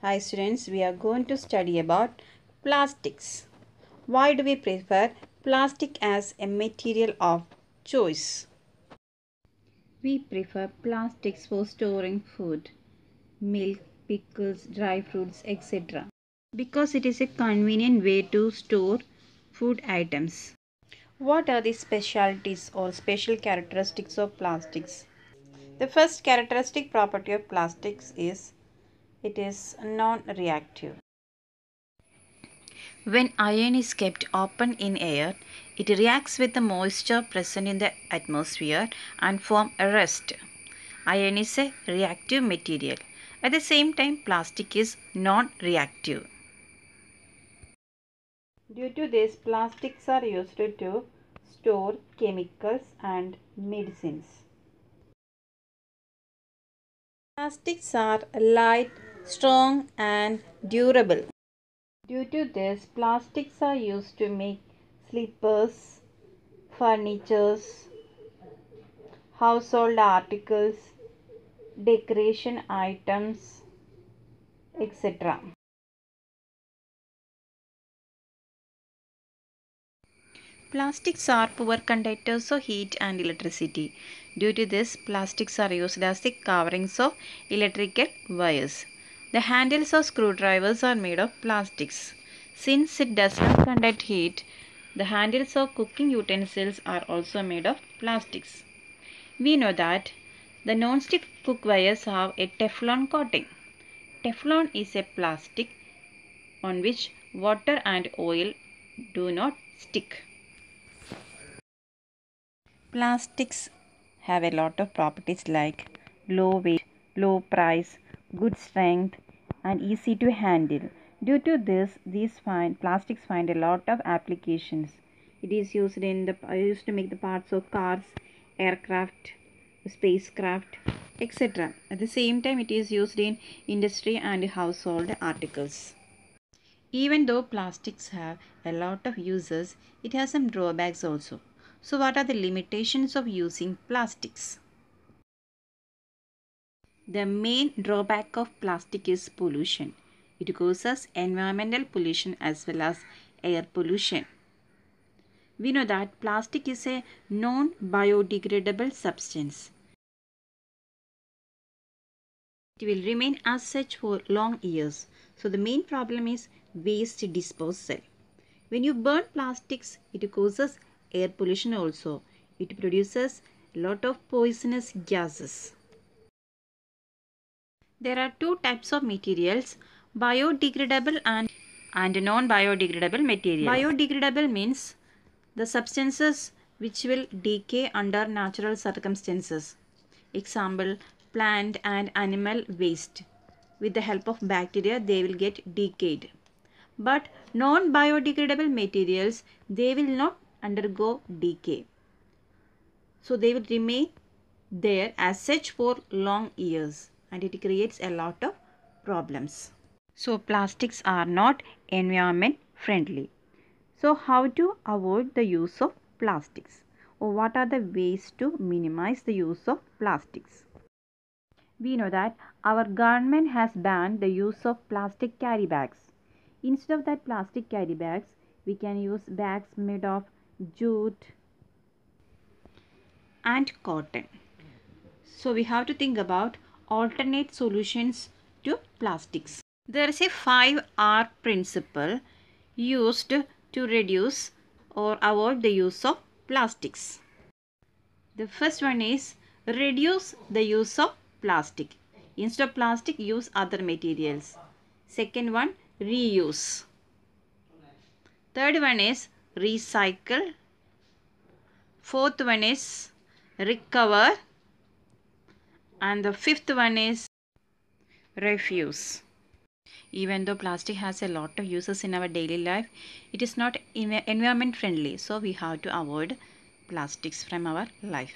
Hi students, we are going to study about plastics. Why do we prefer plastic as a material of choice? We prefer plastics for storing food, milk, pickles, dry fruits, etc. because it is a convenient way to store food items. What are the specialties or special characteristics of plastics? The first characteristic property of plastics is it is non-reactive. When iron is kept open in air, it reacts with the moisture present in the atmosphere and form a rust. Iron is a reactive material. At the same time, plastic is non-reactive. Due to this, plastics are used to store chemicals and medicines. Plastics are light, strong and durable. Due to this, plastics are used to make slippers, furnitures, household articles, decoration items, etc. Plastics are poor conductors of heat and electricity. Due to this, plastics are used as the coverings of electrical wires. The handles of screwdrivers are made of plastics. Since it does not conduct heat, the handles of cooking utensils are also made of plastics. We know that the non-stick cookwires have a Teflon coating. Teflon is a plastic on which water and oil do not stick. Plastics have a lot of properties like low weight, low price, good strength and easy to handle. Due to this, plastics find a lot of applications. It is used to make the parts of cars, aircraft, spacecraft, etc. At the same time, it is used in industry and household articles. Even though plastics have a lot of uses, it has some drawbacks also. So what are the limitations of using plastics? The main drawback of plastic is pollution. It causes environmental pollution as well as air pollution. We know that plastic is a non-biodegradable substance. It will remain as such for long years. So the main problem is waste disposal. When you burn plastics, it causes air pollution also. It produces a lot of poisonous gases. There are two types of materials, biodegradable and non-biodegradable materials. Biodegradable means the substances which will decay under natural circumstances. Example, plant and animal waste. With the help of bacteria, they will get decayed. But non-biodegradable materials, they will not undergo decay. So they will remain there as such for long years and it creates a lot of problems. So plastics are not environment friendly. So how to avoid the use of plastics? Or what are the ways to minimize the use of plastics? We know that our government has banned the use of plastic carry bags. Instead of that plastic carry bags, we can use bags made of jute and cotton. So we have to think about alternate solutions to plastics. There is a 5R principle used to reduce or avoid the use of plastics. The first one is reduce the use of plastic. Instead of plastic, use other materials. Second one, reuse. Third one is recycle. Fourth one is recover. And the fifth one is refuse. Even though plastic has a lot of uses in our daily life, it is not environment friendly. So we have to avoid plastics from our life.